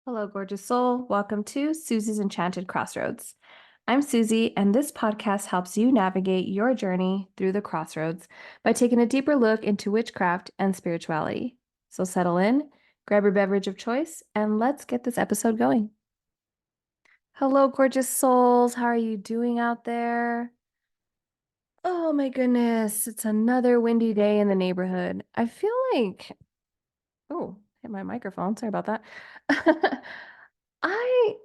Hello, gorgeous soul. Welcome to Susie's Enchanted Crossroads. I'm Susie, and this podcast helps you navigate your journey through the crossroads by taking a deeper look into witchcraft and spirituality. So settle in, grab your beverage of choice, and let's get this episode going. Hello, gorgeous souls. How are you doing out there? Oh my goodness, it's another windy day in the neighborhood. I feel like, oh, hit my microphone. Sorry about that. I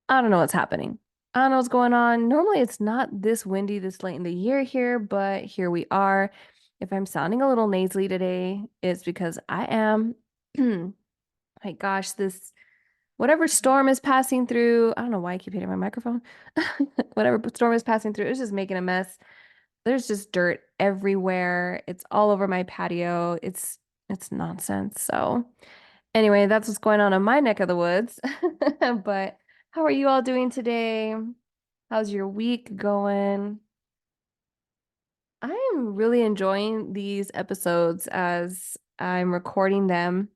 I don't know what's happening. I don't know what's going on. Normally, it's not this windy this late in the year here, but here we are. If I'm sounding a little nasally today, it's because I am. My gosh, this whatever storm is passing through. I don't know why I keep hitting my microphone. Whatever storm is passing through, it's just making a mess. There's just dirt everywhere. It's all over my patio. It's nonsense. So anyway, that's what's going on in my neck of the woods. But how are you all doing today? How's your week going? I am really enjoying these episodes as I'm recording them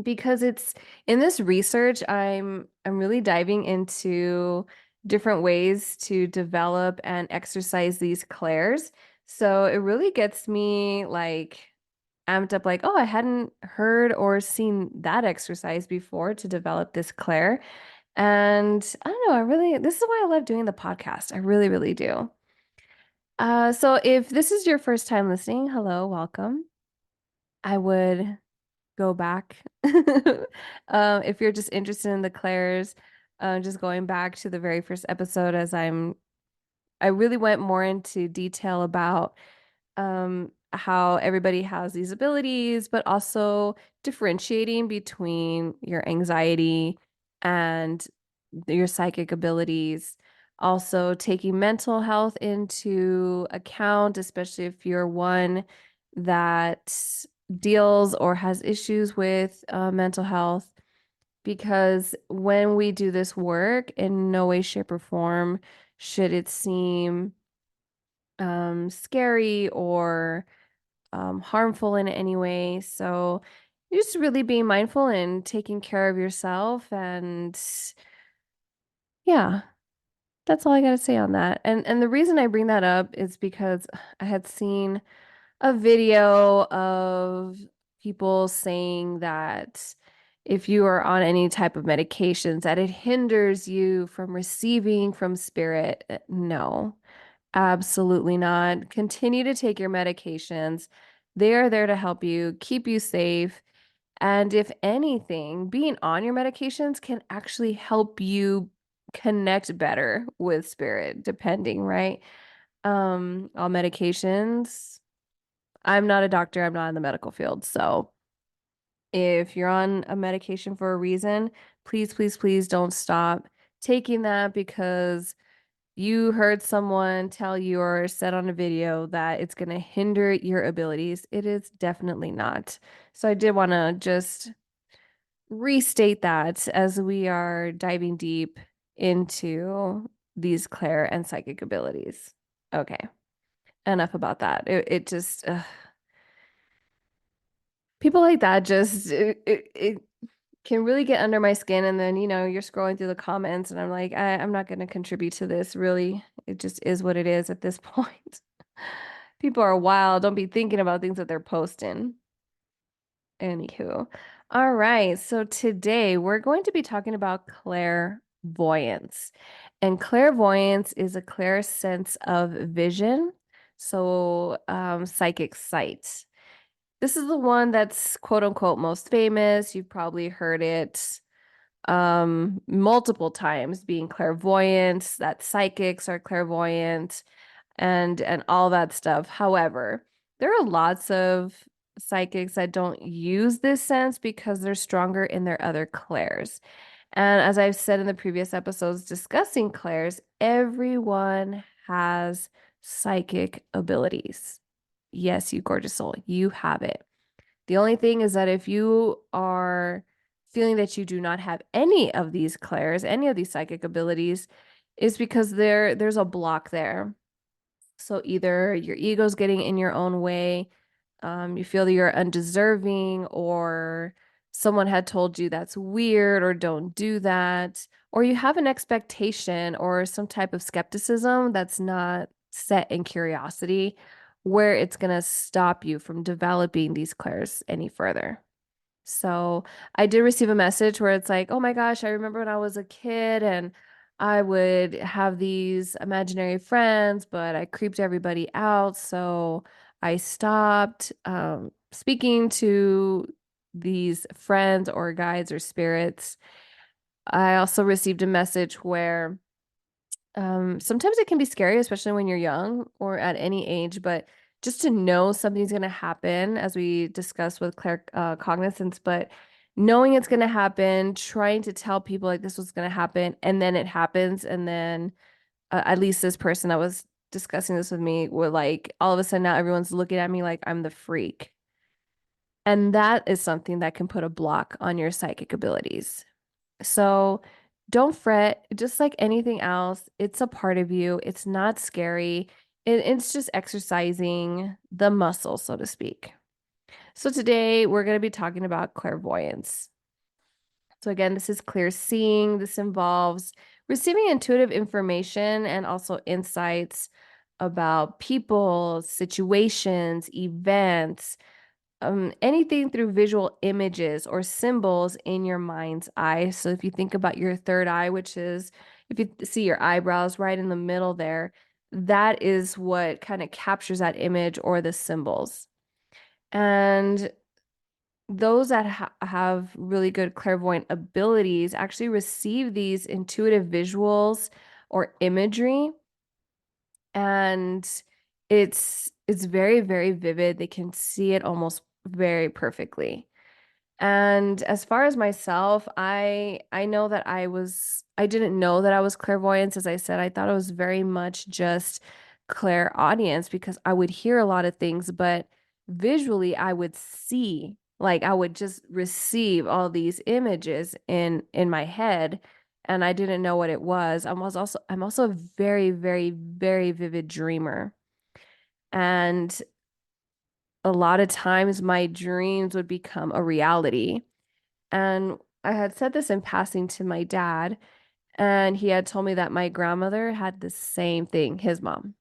because it's in this research I'm really diving into different ways to develop and exercise these clairs. So it really gets me like amped up like, oh, I hadn't heard or seen that exercise before to develop this clair. And I don't know, this is why I love doing the podcast. I really, really do. So if this is your first time listening, hello, welcome. I would go back. If you're just interested in the clairs, just going back to the very first episode I really went more into detail about how everybody has these abilities, but also differentiating between your anxiety and your psychic abilities. Also, taking mental health into account, especially if you're one that deals or has issues with mental health. Because when we do this work, in no way, shape, or form should it seem scary or harmful in any way. So you're just really being mindful and taking care of yourself. And yeah, that's all I got to say on that. And the reason I bring that up is because I had seen a video of people saying that if you are on any type of medications, that it hinders you from receiving from spirit. No. Absolutely not. Continue to take your medications. They are there to help you, keep you safe. And if anything, being on your medications can actually help you connect better with spirit, depending, right? On medications. I'm not a doctor, I'm not in the medical field. So if you're on a medication for a reason, please, please, please don't stop taking that because you heard someone tell you or said on a video that it's going to hinder your abilities. It is definitely not. So I did want to just restate that as we are diving deep into these Claire and psychic abilities. Okay, enough about that. It just, people like that just, it can really get under my skin. And then, you're scrolling through the comments and I'm like, I'm not going to contribute to this. Really, it just is what it is at this point. People are wild. Don't be thinking about things that they're posting. Anywho. All right. So today we're going to be talking about clairvoyance. And clairvoyance is a clear sense of vision. So, psychic sight. This is the one that's quote unquote most famous. You've probably heard it multiple times being clairvoyant, that psychics are clairvoyant and all that stuff. However, there are lots of psychics that don't use this sense because they're stronger in their other clairs. And as I've said in the previous episodes discussing clairs, everyone has psychic abilities. Yes, you gorgeous soul, you have it. The only thing is that if you are feeling that you do not have any of these clairs, any of these psychic abilities, is because there's a block there. So either your ego's getting in your own way, you feel that you're undeserving, or someone had told you that's weird or don't do that, or you have an expectation or some type of skepticism that's not set in curiosity, where it's going to stop you from developing these clairs any further. So I did receive a message where it's like, oh my gosh, I remember when I was a kid and I would have these imaginary friends, but I creeped everybody out. So I stopped speaking to these friends or guides or spirits. I also received a message where sometimes it can be scary, especially when you're young or at any age, but just to know something's going to happen, as we discussed with Claire cognizance, but knowing it's going to happen, trying to tell people like this was going to happen, and then it happens, and then at least this person that was discussing this with me were like, all of a sudden now everyone's looking at me like I'm the freak. And that is something that can put a block on your psychic abilities. So don't fret. Just like anything else, it's a part of you. It's not scary. It's just exercising the muscle, so to speak. So today we're going to be talking about clairvoyance. So again, this is clear seeing. This involves receiving intuitive information and also insights about people, situations, events, anything through visual images or symbols in your mind's eye. So if you think about your third eye, which is if you see your eyebrows right in the middle there, that is what kind of captures that image or the symbols. And those that have really good clairvoyant abilities actually receive these intuitive visuals or imagery, and it's very, very vivid. They can see it almost very perfectly. And as far as myself, I know that I didn't know that I was clairvoyance. As I said, I thought it was very much just clairaudience because I would hear a lot of things, but visually I would see, like I would just receive all these images in my head, and I didn't know what it was. I'm also a very, very, very vivid dreamer. And a lot of times my dreams would become a reality. And I had said this in passing to my dad, and he had told me that my grandmother had the same thing, his mom,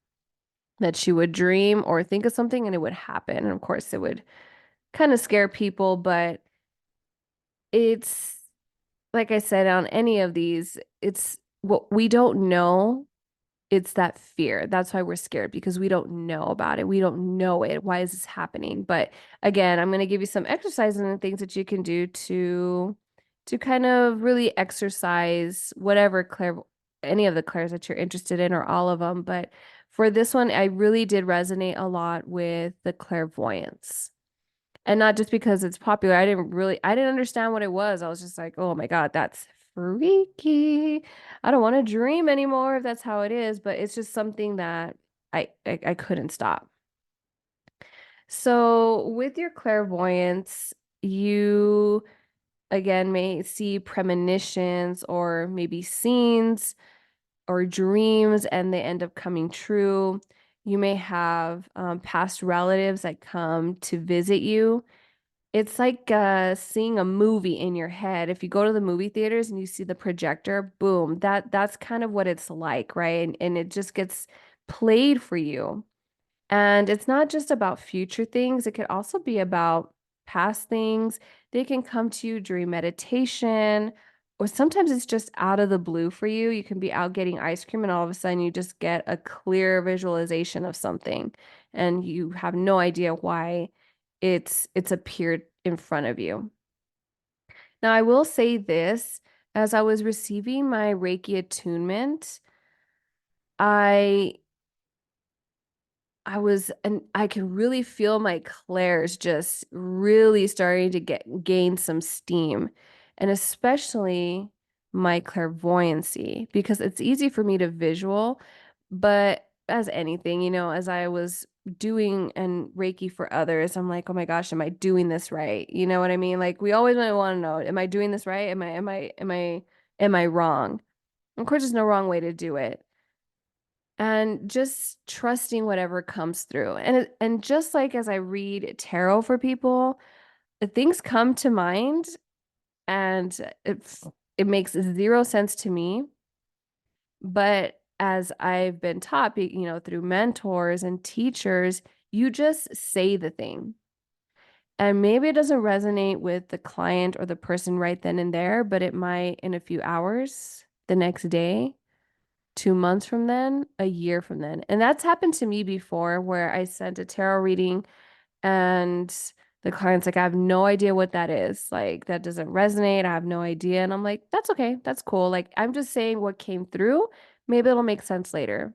that she would dream or think of something and it would happen. And of course, it would kind of scare people, but it's like I said, on any of these, it's what we don't know. It's that fear. That's why we're scared because we don't know about it. We don't know it. Why is this happening? But again, I'm going to give you some exercises and things that you can do to kind of really exercise whatever clair any of the clairs that you're interested in or all of them. But for this one, I really did resonate a lot with the clairvoyance. And not just because it's popular. I didn't understand what it was. I was just like, oh my God, that's freaky. I don't want to dream anymore if that's how it is, but it's just something that I couldn't stop. So with your clairvoyance, you again may see premonitions or maybe scenes or dreams and they end up coming true. You may have past relatives that come to visit you. It's like seeing a movie in your head. If you go to the movie theaters and you see the projector, boom, that's kind of what it's like, right? And it just gets played for you. And it's not just about future things, it could also be about past things. They can come to you during meditation, or sometimes it's just out of the blue for you. You can be out getting ice cream, and all of a sudden you just get a clear visualization of something, and you have no idea why it's appeared in front of you. Now, I will say this, as I was receiving my Reiki attunement, I and I can really feel my clairs just really starting to gain some steam, and especially my clairvoyancy, because it's easy for me to visual, but as anything, as I was doing and Reiki for others, I'm like, oh my gosh, am I doing this right? You know what I mean? Like we always want to know, am I doing this right? Am I wrong? Of course, there's no wrong way to do it, and just trusting whatever comes through. And just like as I read tarot for people, things come to mind And it makes zero sense to me. But as I've been taught, through mentors and teachers, you just say the thing. And maybe it doesn't resonate with the client or the person right then and there, but it might in a few hours, the next day, 2 months from then, a year from then. And that's happened to me before where I sent a tarot reading and the client's like, I have no idea what that is. Like, that doesn't resonate. I have no idea. And I'm like, that's okay. That's cool. Like, I'm just saying what came through. Maybe it'll make sense later.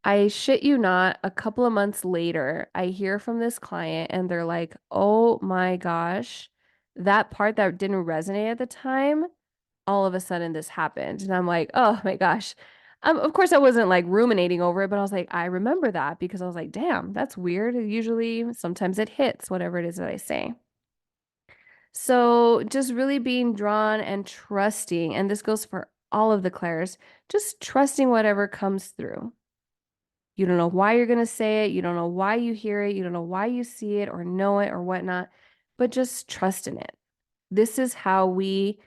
I shit you not, a couple of months later, I hear from this client and they're like, oh my gosh, that part that didn't resonate at the time, all of a sudden this happened. And I'm like, oh my gosh. Of course, I wasn't like ruminating over it, but I was like, I remember that because I was like, damn, that's weird. Usually, sometimes it hits, whatever it is that I say. So just really being drawn and trusting, and this goes for all of the clairs, just trusting whatever comes through. You don't know why you're going to say it. You don't know why you hear it. You don't know why you see it or know it or whatnot, but just trust in it. This is how we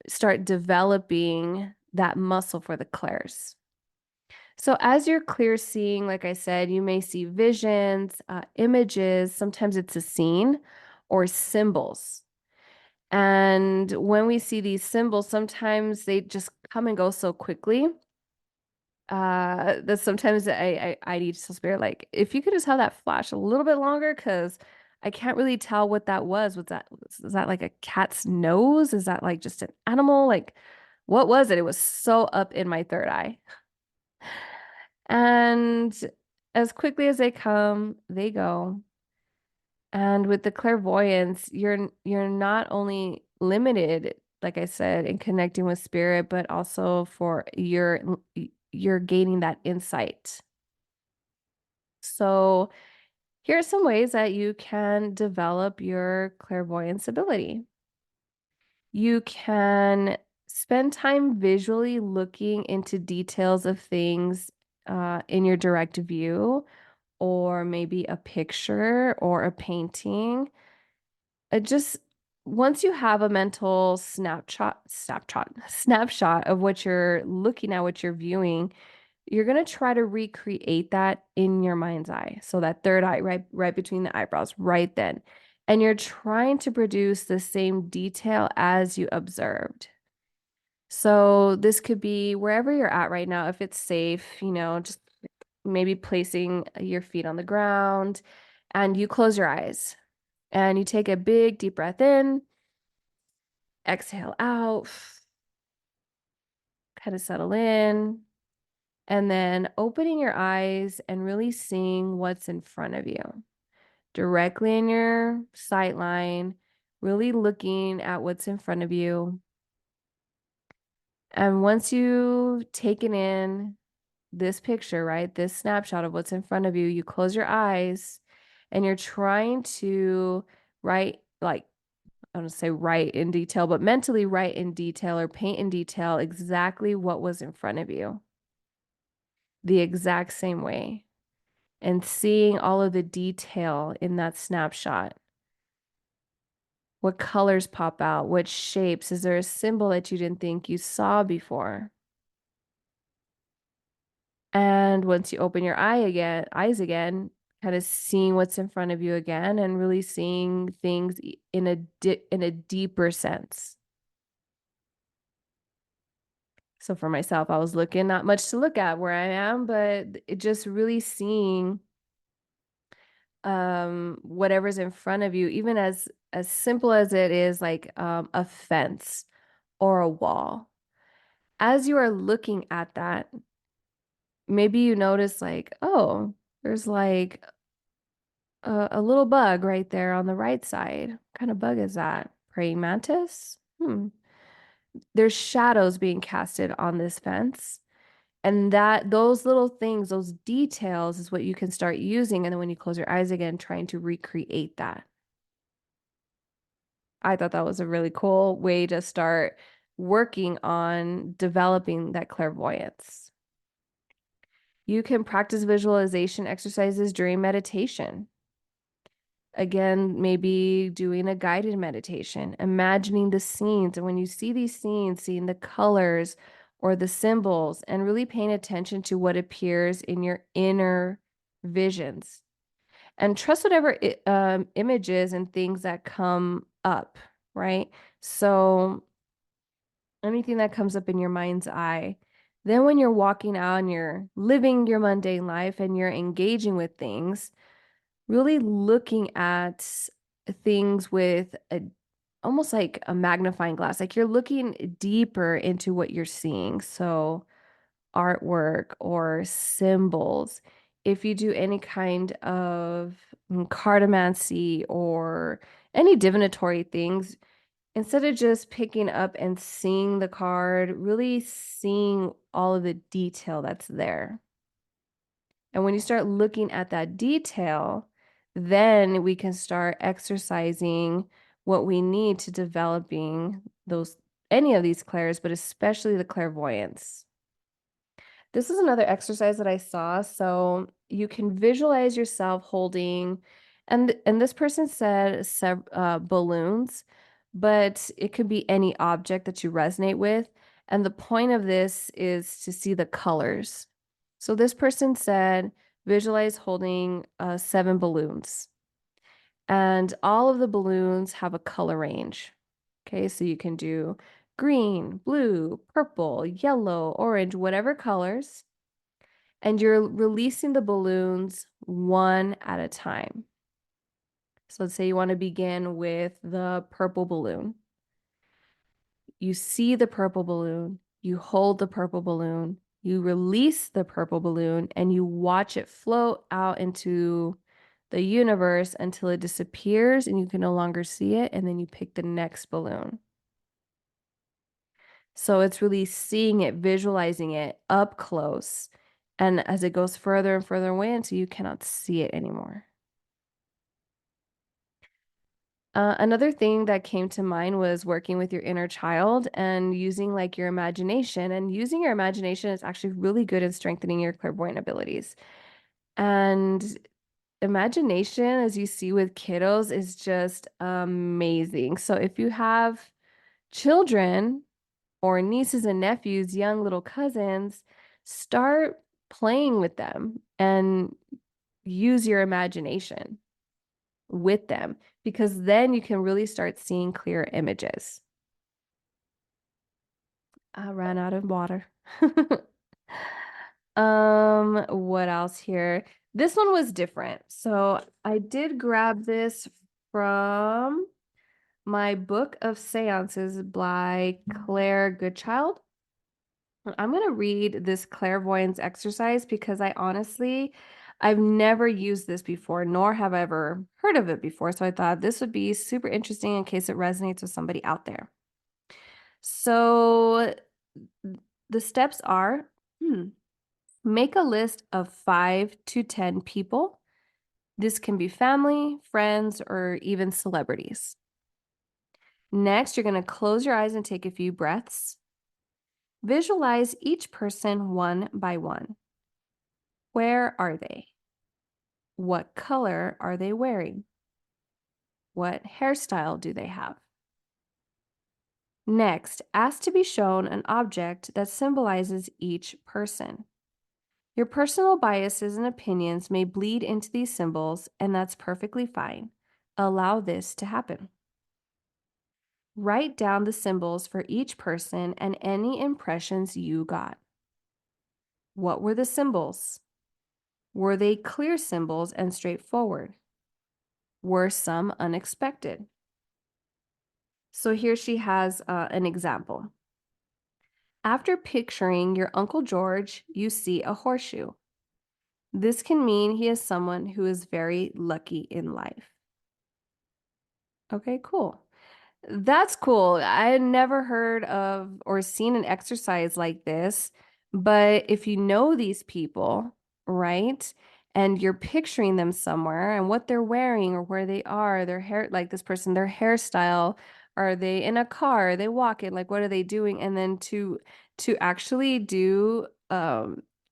start developing that muscle for the clairs. So, as you're clear seeing, like I said, you may see visions, images, sometimes it's a scene or symbols. And when we see these symbols, sometimes they just come and go so quickly that sometimes I need to spirit like if you could just have that flash a little bit longer because I can't really tell what that was. Was that like a cat's nose? Is that like just an animal? Like what was it? It was so up in my third eye. And as quickly as they come, they go. And with the clairvoyance, you're not only limited, like I said, in connecting with spirit, but also for you're gaining that insight. So here are some ways that you can develop your clairvoyance ability. You can spend time visually looking into details of things in your direct view, or maybe a picture or a painting. Just once you have a mental snapshot of what you're looking at, what you're viewing, you're going to try to recreate that in your mind's eye. So that third eye, right between the eyebrows, right then. And you're trying to produce the same detail as you observed. So this could be wherever you're at right now, if it's safe, just maybe placing your feet on the ground and you close your eyes and you take a big deep breath in, exhale out, kind of settle in. And then opening your eyes and really seeing what's in front of you, directly in your sight line, really looking at what's in front of you. And once you've taken in this picture, right, this snapshot of what's in front of you, you close your eyes and you're trying to write, like, I don't say write in detail, but mentally write in detail or paint in detail exactly what was in front of you, the exact same way. And seeing all of the detail in that snapshot. What colors pop out? What shapes? Is there a symbol that you didn't think you saw before? And once you open your eyes again, kind of seeing what's in front of you again and really seeing things in a deeper sense. So for myself, I was looking, not much to look at where I am, but it just really seeing whatever's in front of you, even as simple as it is like a fence or a wall. As you are looking at that, maybe you notice like, oh, there's like a little bug right there on the right side. What kind of bug is that? Praying mantis? There's shadows being casted on this fence. And that those little things, those details is what you can start using. And then when you close your eyes again, trying to recreate that. I thought that was a really cool way to start working on developing that clairvoyance. You can practice visualization exercises during meditation. Again, maybe doing a guided meditation, imagining the scenes. And when you see these scenes, seeing the colors or the symbols, and really paying attention to what appears in your inner visions. And trust whatever images and things that come up, right? So anything that comes up in your mind's eye. Then when you're walking out and you're living your mundane life and you're engaging with things, really looking at things with a almost like a magnifying glass. Like you're looking deeper into what you're seeing. So artwork or symbols. If you do any kind of cartomancy or any divinatory things, instead of just picking up and seeing the card, really seeing all of the detail that's there. And when you start looking at that detail, then we can start exercising what we need to developing those any of these clairs, but especially the clairvoyance. This is another exercise that I saw. So you can visualize yourself holding, and this person said balloons, but it could be any object that you resonate with. And the point of this is to see the colors. So this person said, visualize holding 7 balloons, and all of the balloons have a color range. Okay, so you can do green, blue, purple, yellow, orange, whatever colors, and you're releasing the balloons one at a time. So let's say you want to begin with the purple balloon. You see the purple balloon, you hold the purple balloon, you release the purple balloon, and you watch it float out into the universe until it disappears and you can no longer see it. And then you pick the next balloon. So it's really seeing it, visualizing it up close. And as it goes further and further away until you cannot see it anymore. Another thing that came to mind was working with your inner child and using like your imagination. And using your imagination is actually really good in strengthening your clairvoyant abilities. And imagination, as you see with kiddos, is just amazing. So if you have children or nieces and nephews, young little cousins, start playing with them and use your imagination with them because then you can really start seeing clear images. I ran out of water. What else here? This one was different. So I did grab this from my book of seances by Claire Goodchild. I'm going to read this clairvoyance exercise because I've never used this before, nor have I ever heard of it before. So I thought this would be super interesting in case it resonates with somebody out there. So the steps are make a list of 5 to 10 people. This can be family, friends, or even celebrities. Next, you're going to close your eyes and take a few breaths. Visualize each person one by one. Where are they? What color are they wearing? What hairstyle do they have? Next, ask to be shown an object that symbolizes each person. Your personal biases and opinions may bleed into these symbols, and that's perfectly fine. Allow this to happen. Write down the symbols for each person and any impressions you got. What were the symbols? Were they clear symbols and straightforward? Were some unexpected? So here she has an example. After picturing your Uncle George, you see a horseshoe. This can mean he is someone who is very lucky in life. Okay, cool. That's cool. I had never heard of or seen an exercise like this, but if you know these people, right, and you're picturing them somewhere and what they're wearing or where they are, their hair, like this person, their hairstyle, are they in a car? Are they walking? Like, what are they doing? And then to actually do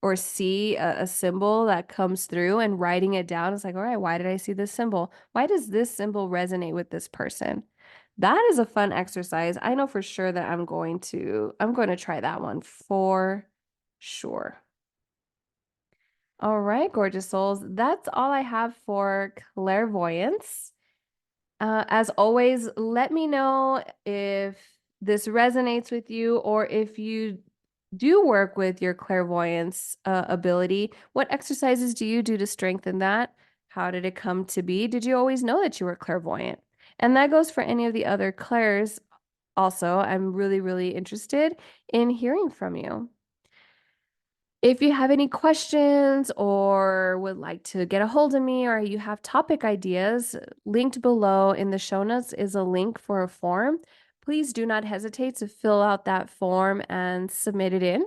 or see a symbol that comes through and writing it down. It's like, all right, why did I see this symbol? Why does this symbol resonate with this person? That is a fun exercise. I know for sure that I'm going to try that one for sure. All right, gorgeous souls. That's all I have for clairvoyance. As always, let me know if this resonates with you or if you do work with your clairvoyance ability. What exercises do you do to strengthen that? How did it come to be? Did you always know that you were clairvoyant? And that goes for any of the other clairs also. I'm really, really interested in hearing from you. If you have any questions or would like to get a hold of me or you have topic ideas, linked below in the show notes is a link for a form. Please do not hesitate to fill out that form and submit it in.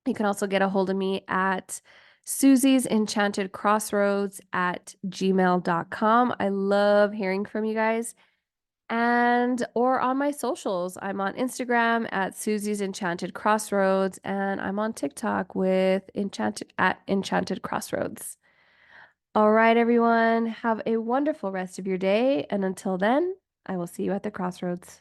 You can also get a hold of me at Susie's Enchanted Crossroads at gmail.com. I love hearing from you guys. And or on my socials. I'm on Instagram at Susie's Enchanted Crossroads, and I'm on TikTok with Enchanted Crossroads. All right, everyone, have a wonderful rest of your day, and until then, I will see you at the crossroads.